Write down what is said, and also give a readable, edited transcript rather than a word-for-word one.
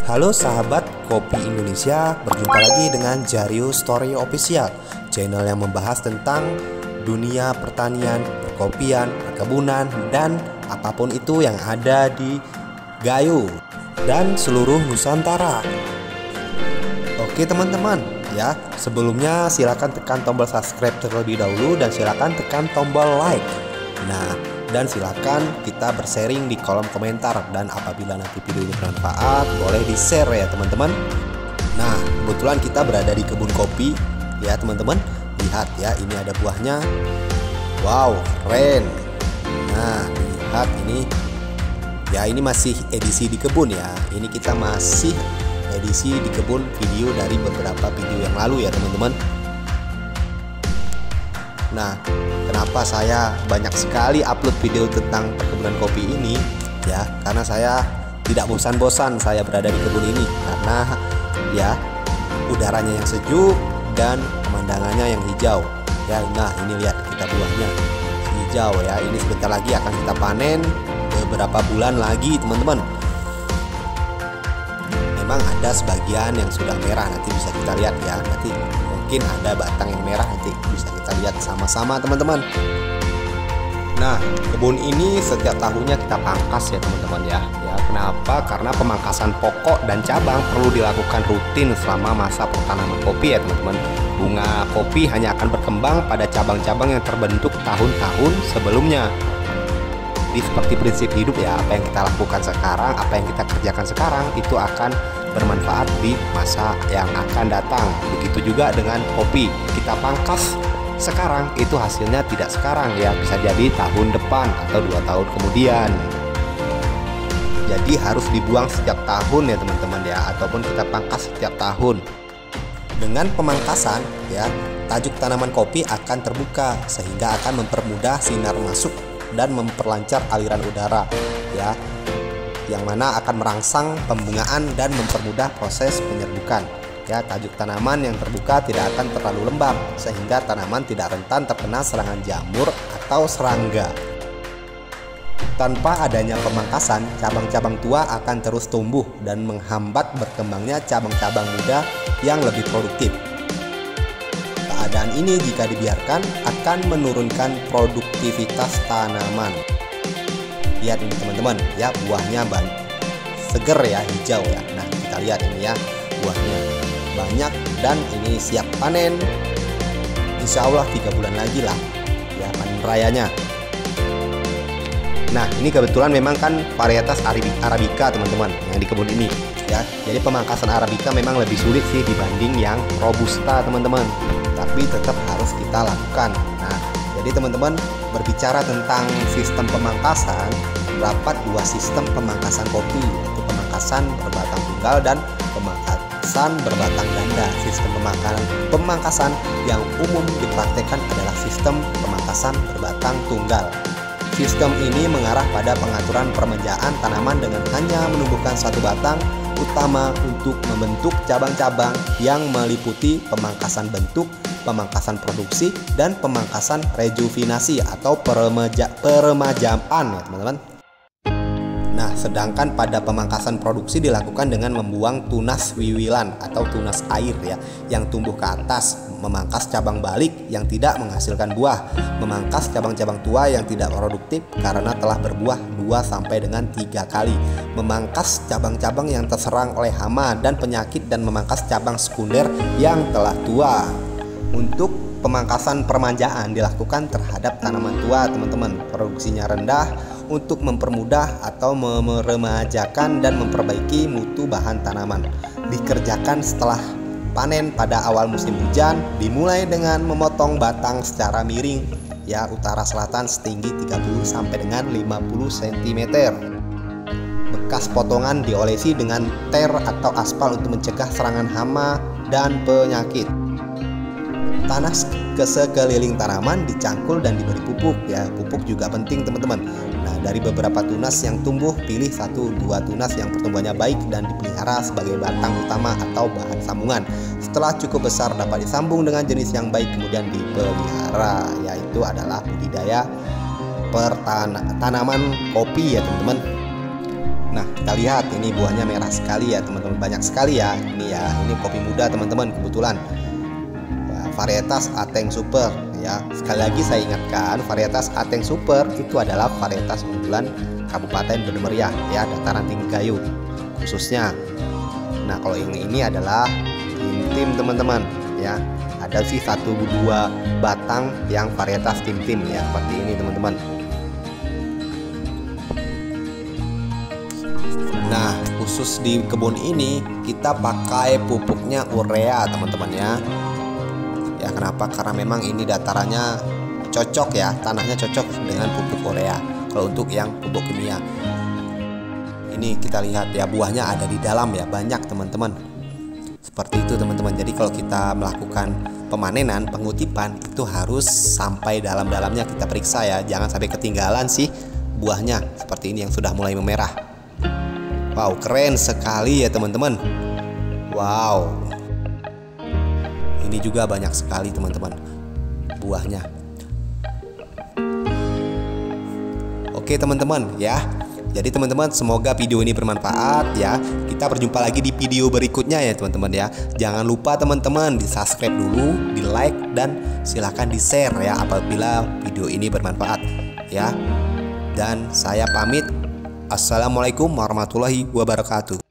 Halo sahabat Kopi Indonesia, berjumpa lagi dengan Jario Story Official, channel yang membahas tentang dunia pertanian, perkopian, perkebunan, dan apapun itu yang ada di Gayo dan seluruh Nusantara. Oke teman-teman, ya sebelumnya silakan tekan tombol subscribe terlebih dahulu dan silakan tekan tombol like. Nah, dan silakan kita bersharing di kolom komentar, dan apabila nanti video ini bermanfaat boleh di share ya teman-teman. Nah, kebetulan kita berada di kebun kopi ya teman-teman. Lihat ya, ini ada buahnya. Wow, keren. Nah, lihat ini. Ya, ini masih edisi di kebun ya. Ini kita masih edisi di kebun video dari beberapa video yang lalu ya teman-teman. Nah, kenapa saya banyak sekali upload video tentang perkebunan kopi ini? Ya, karena saya tidak bosan-bosan saya berada di kebun ini, karena ya udaranya yang sejuk dan pemandangannya yang hijau. Ya, nah ini lihat kita buahnya hijau ya. Ini sebentar lagi akan kita panen, beberapa bulan lagi teman-teman. Memang ada sebagian yang sudah merah, nanti bisa kita lihat ya. Nanti mungkin ada batang yang merah, nanti bisa kita lihat sama-sama teman-teman. Nah, kebun ini setiap tahunnya kita pangkas ya teman-teman ya. Ya, kenapa? Karena pemangkasan pokok dan cabang perlu dilakukan rutin selama masa pertanaman kopi ya teman-teman. Bunga kopi hanya akan berkembang pada cabang-cabang yang terbentuk tahun-tahun sebelumnya. Jadi seperti prinsip hidup ya, apa yang kita lakukan sekarang, apa yang kita kerjakan sekarang itu akan bermanfaat di masa yang akan datang. Begitu juga dengan kopi, kita pangkas sekarang itu hasilnya tidak sekarang ya, bisa jadi tahun depan atau 2 tahun kemudian. Jadi harus dibuang setiap tahun ya teman-teman ya, ataupun kita pangkas setiap tahun. Dengan pemangkasan ya, tajuk tanaman kopi akan terbuka sehingga akan mempermudah sinar masuk dan memperlancar aliran udara ya, yang mana akan merangsang pembungaan dan mempermudah proses penyerbukan. Ya, tajuk tanaman yang terbuka tidak akan terlalu lembab sehingga tanaman tidak rentan terkena serangan jamur atau serangga. Tanpa adanya pemangkasan, cabang-cabang tua akan terus tumbuh dan menghambat berkembangnya cabang-cabang muda yang lebih produktif. Keadaan ini jika dibiarkan akan menurunkan produktivitas tanaman. Lihat ini teman-teman ya, buahnya seger ya, hijau ya. Nah, kita lihat ini ya, buahnya banyak dan ini siap panen. Insya Allah 3 bulan lagi lah ya panen rayanya. Nah, ini kebetulan memang kan varietas Arabica teman-teman yang di kebun ini ya. Jadi pemangkasan Arabica memang lebih sulit sih dibanding yang Robusta teman-teman, tapi tetap harus kita lakukan. Nah, jadi teman-teman, berbicara tentang sistem pemangkasan, terdapat 2 sistem pemangkasan kopi, yaitu pemangkasan berbatang tunggal dan pemangkasan berbatang ganda. Sistem pemangkasan yang umum dipraktekkan adalah sistem pemangkasan berbatang tunggal. Sistem ini mengarah pada pengaturan permajaan tanaman dengan hanya menumbuhkan satu batang utama untuk membentuk cabang-cabang yang meliputi pemangkasan bentuk, pemangkasan produksi, dan pemangkasan rejuvenasi atau peremajaan ya teman-teman. Nah, sedangkan pada pemangkasan produksi dilakukan dengan membuang tunas wiwilan atau tunas air ya yang tumbuh ke atas, memangkas cabang balik yang tidak menghasilkan buah, memangkas cabang-cabang tua yang tidak produktif karena telah berbuah 2 sampai dengan 3 kali, memangkas cabang-cabang yang terserang oleh hama dan penyakit, dan memangkas cabang sekunder yang telah tua. Untuk pemangkasan permajaan dilakukan terhadap tanaman tua teman-teman, produksinya rendah, untuk mempermudah atau meremajakan dan memperbaiki mutu bahan tanaman. Dikerjakan setelah panen pada awal musim hujan, dimulai dengan memotong batang secara miring ya, utara selatan setinggi 30 sampai dengan 50 cm. Bekas potongan diolesi dengan ter atau aspal untuk mencegah serangan hama dan penyakit. Tanah ke sekeliling tanaman dicangkul dan diberi pupuk ya. Pupuk juga penting teman-teman. Nah, dari beberapa tunas yang tumbuh, pilih 1-2 tunas yang pertumbuhannya baik dan dipelihara sebagai batang utama atau bahan sambungan. Setelah cukup besar dapat disambung dengan jenis yang baik kemudian dipelihara, yaitu adalah budidaya tanaman kopi ya teman-teman. Nah, kita lihat ini buahnya merah sekali ya teman-teman, banyak sekali ya. Ini kopi muda teman-teman kebetulan. Wah, varietas Ateng Super ya. Sekali lagi saya ingatkan, varietas Ateng Super itu adalah varietas unggulan Kabupaten Dodo Meriah ya, dataran tinggi Gayo khususnya. Nah, kalau yang ini adalah tim teman-teman ya. Ada sih 1-2 batang yang varietas tim-tim ya, seperti ini teman-teman. Nah, khusus di kebun ini kita pakai pupuknya urea teman-teman ya. Ya, kenapa? Karena memang ini datarannya cocok ya, tanahnya cocok dengan pupuk urea. Kalau untuk yang pupuk kimia, ini kita lihat ya, buahnya ada di dalam ya, banyak teman-teman. Seperti itu teman-teman. Jadi kalau kita melakukan pemanenan, pengutipan itu harus sampai dalam-dalamnya kita periksa ya, jangan sampai ketinggalan sih buahnya seperti ini yang sudah mulai memerah. Wow, keren sekali ya teman-teman. Wow, ini juga banyak sekali teman-teman buahnya. Oke teman-teman ya. Jadi teman-teman, semoga video ini bermanfaat ya. Kita berjumpa lagi di video berikutnya ya teman-teman ya. Jangan lupa teman-teman di subscribe dulu, di like, dan silahkan di share ya apabila video ini bermanfaat ya. Dan saya pamit. Assalamualaikum warahmatullahi wabarakatuh.